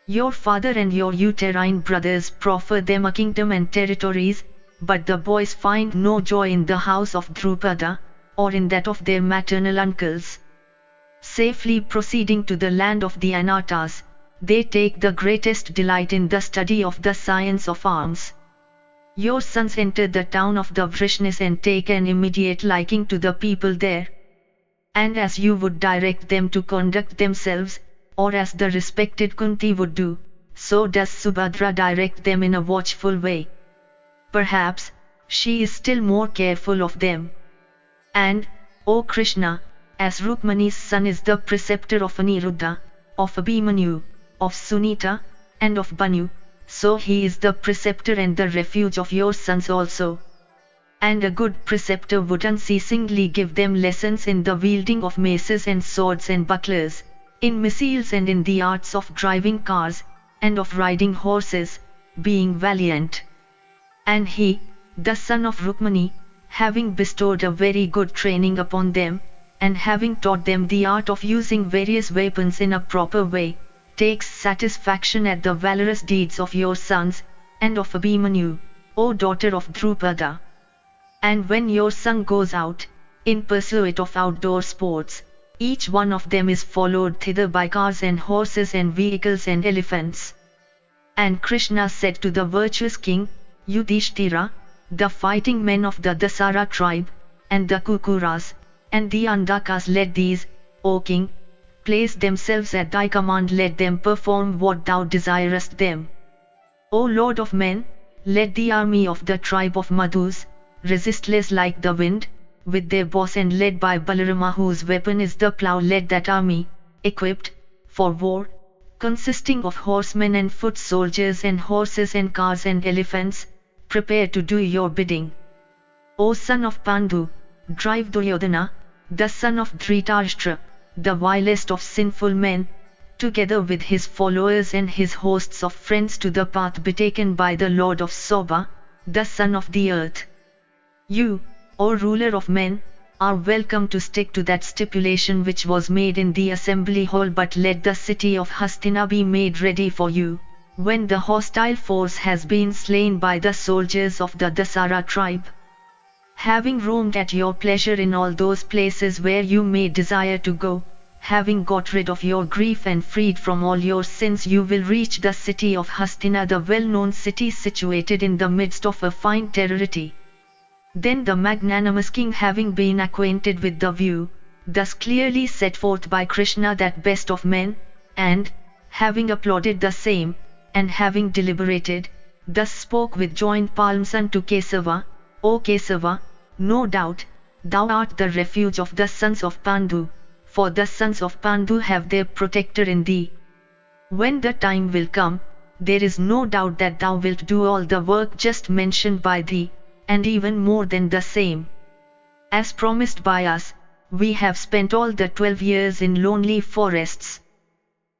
Your father and your uterine brothers proffer them a kingdom and territories, but the boys find no joy in the house of Drupada, or in that of their maternal uncles. Safely proceeding to the land of the Anatas, they take the greatest delight in the study of the science of arms. Your sons enter the town of the Vrishnis and take an immediate liking to the people there. And as you would direct them to conduct themselves, or as the respected Kunti would do, so does Subhadra direct them in a watchful way. Perhaps, she is still more careful of them. And, O Krishna, as Rukmani's son is the preceptor of Aniruddha, of Abhimanyu, of Sunita, and of Banu, so he is the preceptor and the refuge of your sons also. And a good preceptor would unceasingly give them lessons in the wielding of maces and swords and bucklers, in missiles and in the arts of driving cars, and of riding horses, being valiant. And he, the son of Rukmani, having bestowed a very good training upon them, and having taught them the art of using various weapons in a proper way, takes satisfaction at the valorous deeds of your sons, and of Abhimanyu, O daughter of Drupada. And when your son goes out, in pursuit of outdoor sports, each one of them is followed thither by cars and horses and vehicles and elephants. And Krishna said to the virtuous king, Yudhishthira, the fighting men of the Dasara tribe, and the Kukuras, and the Andakas led these, O king, place themselves at thy command, let them perform what thou desirest them. O Lord of men, let the army of the tribe of Madhus, resistless like the wind, with their boss and led by Balarama whose weapon is the plough, let that army, equipped, for war, consisting of horsemen and foot soldiers and horses and cars and elephants, prepare to do your bidding. O son of Pandhu, drive Duryodhana, the son of Dhritarashtra, the vilest of sinful men, together with his followers and his hosts of friends to the path betaken by the Lord of Soba, the son of the earth. You, O ruler of men, are welcome to stick to that stipulation which was made in the assembly hall, but let the city of Hastina be made ready for you, when the hostile force has been slain by the soldiers of the Dasara tribe. Having roamed at your pleasure in all those places where you may desire to go, having got rid of your grief and freed from all your sins, you will reach the city of Hastina, the well-known city situated in the midst of a fine territory. Then the magnanimous king, having been acquainted with the view, thus clearly set forth by Krishna, that best of men, and, having applauded the same, and having deliberated, thus spoke with joined palms unto Kesava, O Kesava, no doubt, thou art the refuge of the sons of Pandu, for the sons of Pandu have their protector in thee. When the time will come, there is no doubt that thou wilt do all the work just mentioned by thee, and even more than the same. As promised by us, we have spent all the 12 years in lonely forests.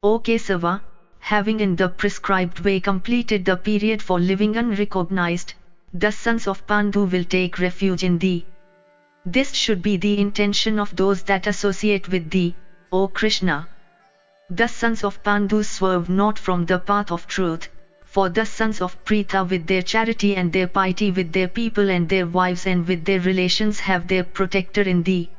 O Kesava, having in the prescribed way completed the period for living unrecognized, the sons of Pandu will take refuge in thee. This should be the intention of those that associate with thee, O Krishna. The sons of Pandu swerve not from the path of truth, for the sons of Pritha with their charity and their piety with their people and their wives and with their relations have their protector in thee.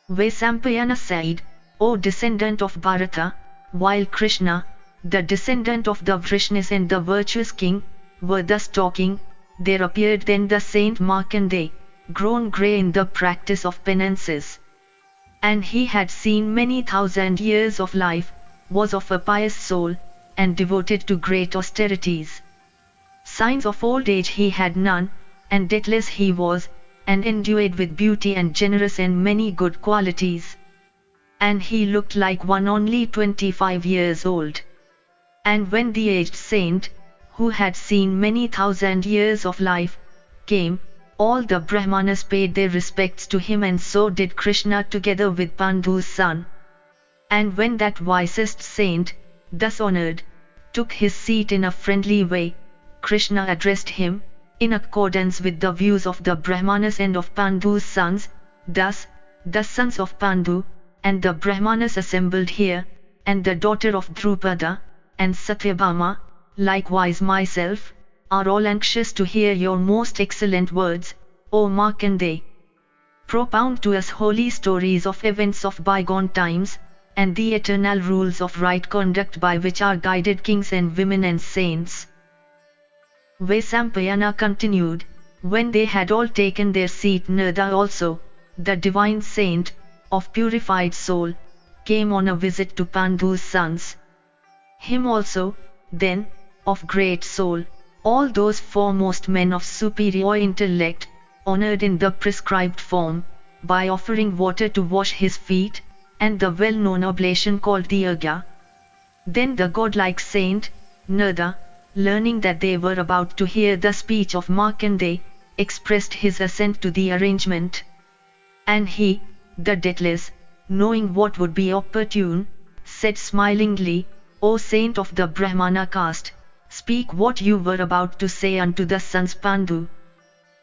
Vaisampayana said, O descendant of Bharata, while Krishna, the descendant of the Vrishnis and the virtuous king, were thus talking, there appeared then the saint Markandeya, grown grey in the practice of penances. And he had seen many thousand years of life, was of a pious soul, and devoted to great austerities. Signs of old age he had none, and deathless he was, and endued with beauty and generous and many good qualities. And he looked like one only 25 years old. And when the aged saint, who had seen many thousand years of life, came, all the Brahmanas paid their respects to him, and so did Krishna together with Pandu's son. And when that wisest saint, thus honored, took his seat in a friendly way, Krishna addressed him, in accordance with the views of the Brahmanas and of Pandu's sons, thus, the sons of Pandu, and the Brahmanas assembled here, and the daughter of Drupada, and Satyabhama, likewise myself, are all anxious to hear your most excellent words, O Markandeya. Propound to us holy stories of events of bygone times, and the eternal rules of right conduct by which are guided kings and women and saints. Vaisampayana continued, when they had all taken their seat, Narada also, the divine saint, of purified soul, came on a visit to Pandu's sons. Him also, then, of great soul, all those foremost men of superior intellect, honored in the prescribed form, by offering water to wash his feet, and the well-known oblation called the Argya. Then the godlike saint, Narada, learning that they were about to hear the speech of Markandeya, expressed his assent to the arrangement. And he, the deathless, knowing what would be opportune, said smilingly, O saint of the Brahmana caste, speak what you were about to say unto the sons Pandu.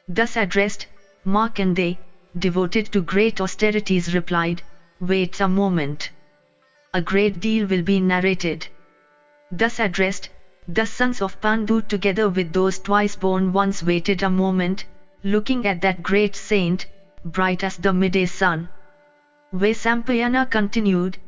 Thus addressed, Markandeya, devoted to great austerities, replied, wait a moment. A great deal will be narrated. Thus addressed, the sons of Pandu together with those twice-born ones waited a moment, looking at that great saint, bright as the midday sun. Vaisampayana continued,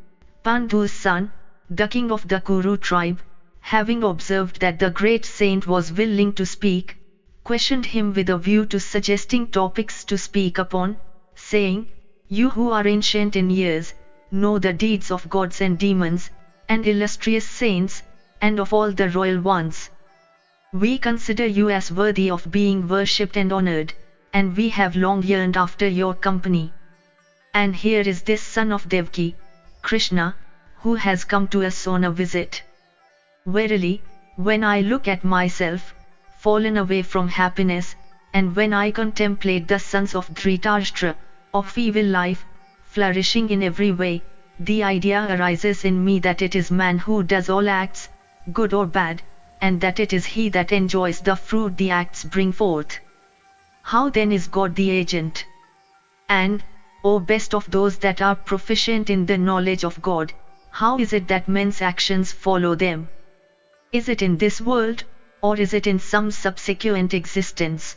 Pandu's son, the king of the Kuru tribe, having observed that the great saint was willing to speak, questioned him with a view to suggesting topics to speak upon, saying, You who are ancient in years, know the deeds of gods and demons, and illustrious saints, and of all the royal ones. We consider you as worthy of being worshipped and honored, and we have long yearned after your company. And here is this son of Devaki, Krishna, who has come to us on a visit. Verily, when I look at myself, fallen away from happiness, and when I contemplate the sons of Dhritarashtra, of evil life, flourishing in every way, the idea arises in me that it is man who does all acts, good or bad, and that it is he that enjoys the fruit the acts bring forth. How then is God the agent? And, O best of those that are proficient in the knowledge of God, how is it that men's actions follow them? Is it in this world, or is it in some subsequent existence?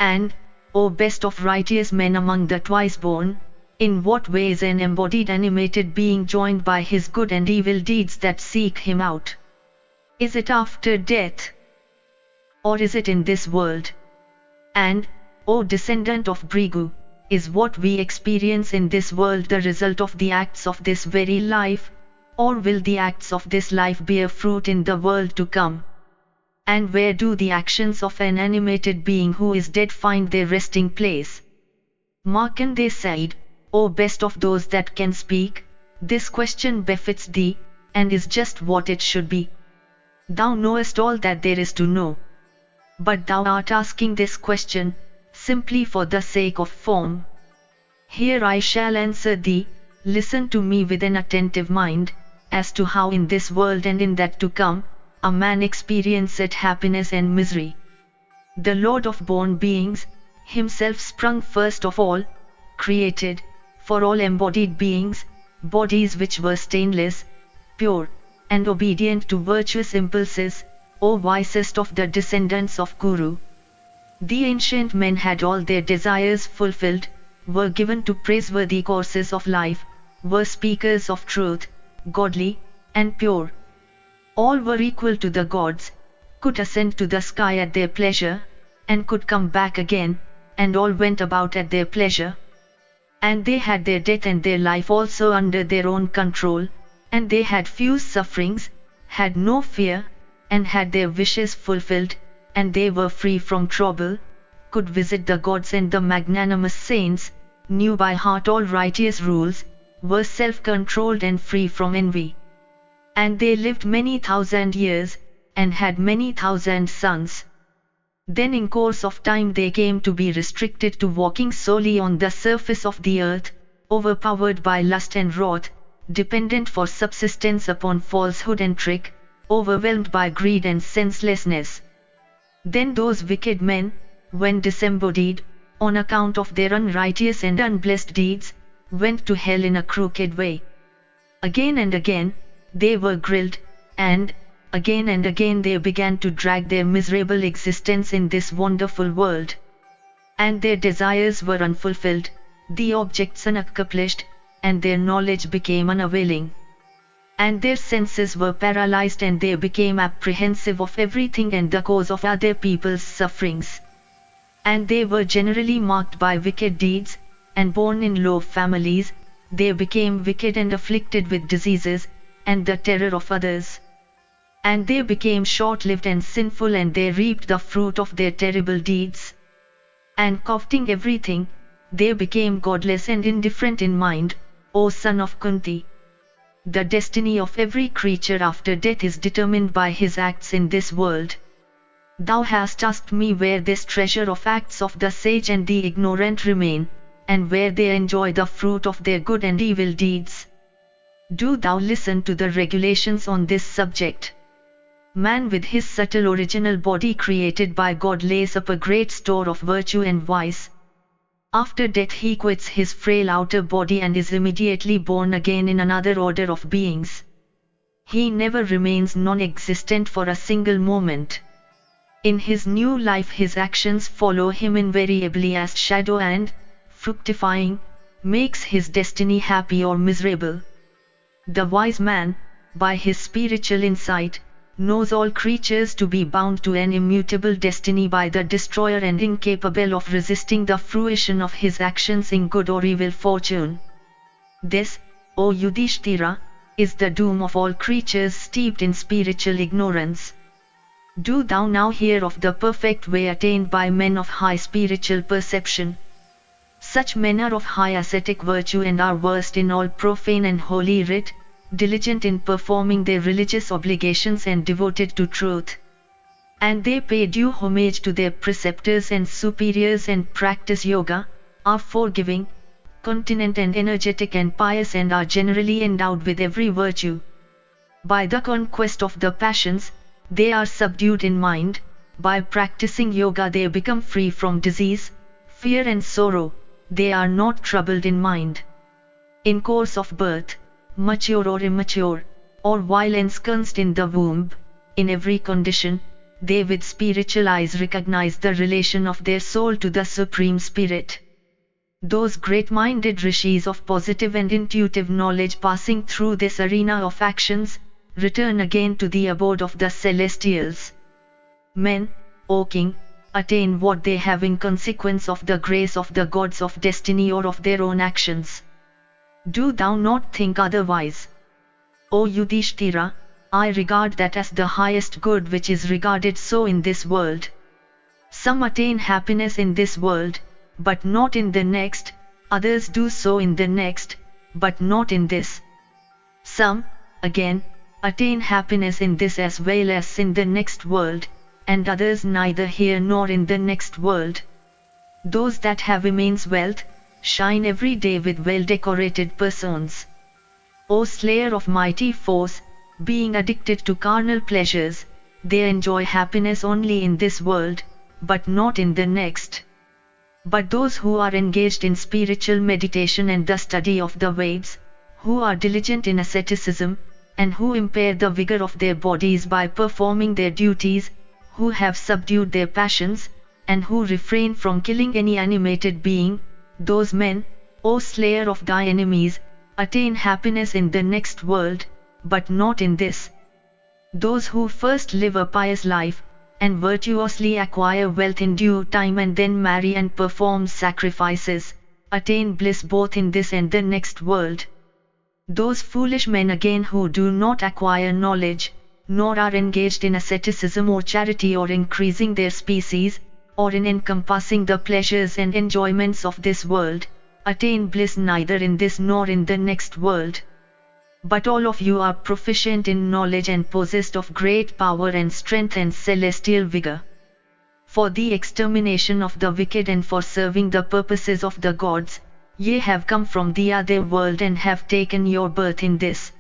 And, O best of righteous men among the twice born, in what way is an embodied animated being joined by his good and evil deeds that seek him out? Is it after death? Or is it in this world? And, O descendant of Brigu, is what we experience in this world the result of the acts of this very life, or will the acts of this life bear fruit in the world to come? And where do the actions of an animated being who is dead find their resting place? Markandeya said, O best of those that can speak, this question befits thee, and is just what it should be. Thou knowest all that there is to know. But thou art asking this question, simply for the sake of form. Here I shall answer thee, listen to me with an attentive mind, as to how in this world and in that to come, a man experienceth happiness and misery. The Lord of born beings, himself sprung first of all, created, for all embodied beings, bodies which were stainless, pure, and obedient to virtuous impulses, O wisest of the descendants of Kuru. The ancient men had all their desires fulfilled, were given to praiseworthy courses of life, were speakers of truth, godly, and pure. All were equal to the gods, could ascend to the sky at their pleasure, and could come back again, and all went about at their pleasure. And they had their death and their life also under their own control, and they had few sufferings, had no fear, and had their wishes fulfilled, and they were free from trouble, could visit the gods and the magnanimous saints, knew by heart all righteous rules, were self-controlled and free from envy. And they lived many thousand years, and had many thousand sons. Then in course of time they came to be restricted to walking solely on the surface of the earth, overpowered by lust and wrath, dependent for subsistence upon falsehood and trick, overwhelmed by greed and senselessness. Then those wicked men, when disembodied, on account of their unrighteous and unblessed deeds, went to hell in a crooked way. Again and again, they were grilled, and again they began to drag their miserable existence in this wonderful world. And their desires were unfulfilled, the objects unaccomplished, and their knowledge became unavailing. And their senses were paralyzed and they became apprehensive of everything and the cause of other people's sufferings. And they were generally marked by wicked deeds, and born in low families, they became wicked and afflicted with diseases, and the terror of others. And they became short-lived and sinful and they reaped the fruit of their terrible deeds. And coveting everything, they became godless and indifferent in mind, O son of Kunti. The destiny of every creature after death is determined by his acts in this world. Thou hast asked me where this treasure of acts of the sage and the ignorant remain, and where they enjoy the fruit of their good and evil deeds. Do thou listen to the regulations on this subject. Man with his subtle original body created by God lays up a great store of virtue and vice. After death he quits his frail outer body and is immediately born again in another order of beings. He never remains non-existent for a single moment. In his new life his actions follow him invariably as shadow and, fructifying, makes his destiny happy or miserable. The wise man, by his spiritual insight, knows all creatures to be bound to an immutable destiny by the destroyer and incapable of resisting the fruition of his actions in good or evil fortune. This, O Yudhishthira, is the doom of all creatures steeped in spiritual ignorance. Do thou now hear of the perfect way attained by men of high spiritual perception. Such men are of high ascetic virtue and are versed in all profane and holy writ, diligent in performing their religious obligations and devoted to truth. And they pay due homage to their preceptors and superiors and practice yoga, are forgiving, continent and energetic and pious and are generally endowed with every virtue. By the conquest of the passions, they are subdued in mind, by practicing yoga they become free from disease, fear and sorrow, they are not troubled in mind. In course of birth, mature or immature, or while ensconced in the womb, in every condition, they with spiritual eyes recognize the relation of their soul to the Supreme Spirit. Those great-minded rishis of positive and intuitive knowledge passing through this arena of actions, return again to the abode of the celestials. Men, O king, attain what they have in consequence of the grace of the gods of destiny or of their own actions. Do thou not think otherwise. O Yudhishthira, I regard that as the highest good which is regarded so in this world. Some attain happiness in this world, but not in the next, others do so in the next, but not in this. Some, again, attain happiness in this as well as in the next world, and others neither here nor in the next world. Those that have immense wealth, shine every day with well-decorated persons. O slayer of mighty foes, being addicted to carnal pleasures, they enjoy happiness only in this world, but not in the next. But those who are engaged in spiritual meditation and the study of the Vedas, who are diligent in asceticism, and who impair the vigor of their bodies by performing their duties, who have subdued their passions, and who refrain from killing any animated being, those men, O slayer of thy enemies, attain happiness in the next world, but not in this. Those who first live a pious life, and virtuously acquire wealth in due time and then marry and perform sacrifices, attain bliss both in this and the next world. Those foolish men again who do not acquire knowledge, nor are engaged in asceticism or charity or increasing their species, or in encompassing the pleasures and enjoyments of this world, attain bliss neither in this nor in the next world. But all of you are proficient in knowledge and possessed of great power and strength and celestial vigor. For the extermination of the wicked and for serving the purposes of the gods, ye have come from the other world and have taken your birth in this.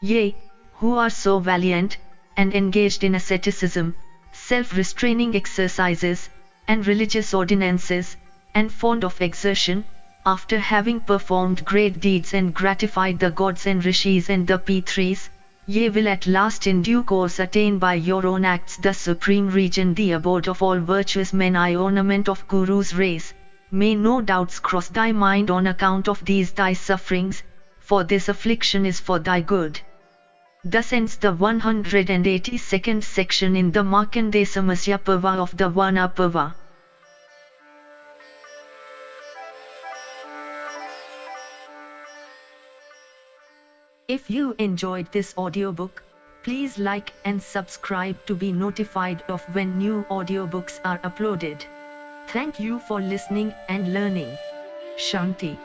Ye, who are so valiant, and engaged in asceticism, self-restraining exercises, and religious ordinances, and fond of exertion, after having performed great deeds and gratified the gods and rishis and the P3s, ye will at last in due course attain by your own acts the supreme region, the abode of all virtuous men, I ornament of Guru's race. May no doubts cross thy mind on account of these thy sufferings, for this affliction is for thy good. Thus ends the 182nd section in the Markandeya Samasya Parva of the Vana Parva. If you enjoyed this audiobook, please like and subscribe to be notified of when new audiobooks are uploaded. Thank you for listening and learning. Shanti.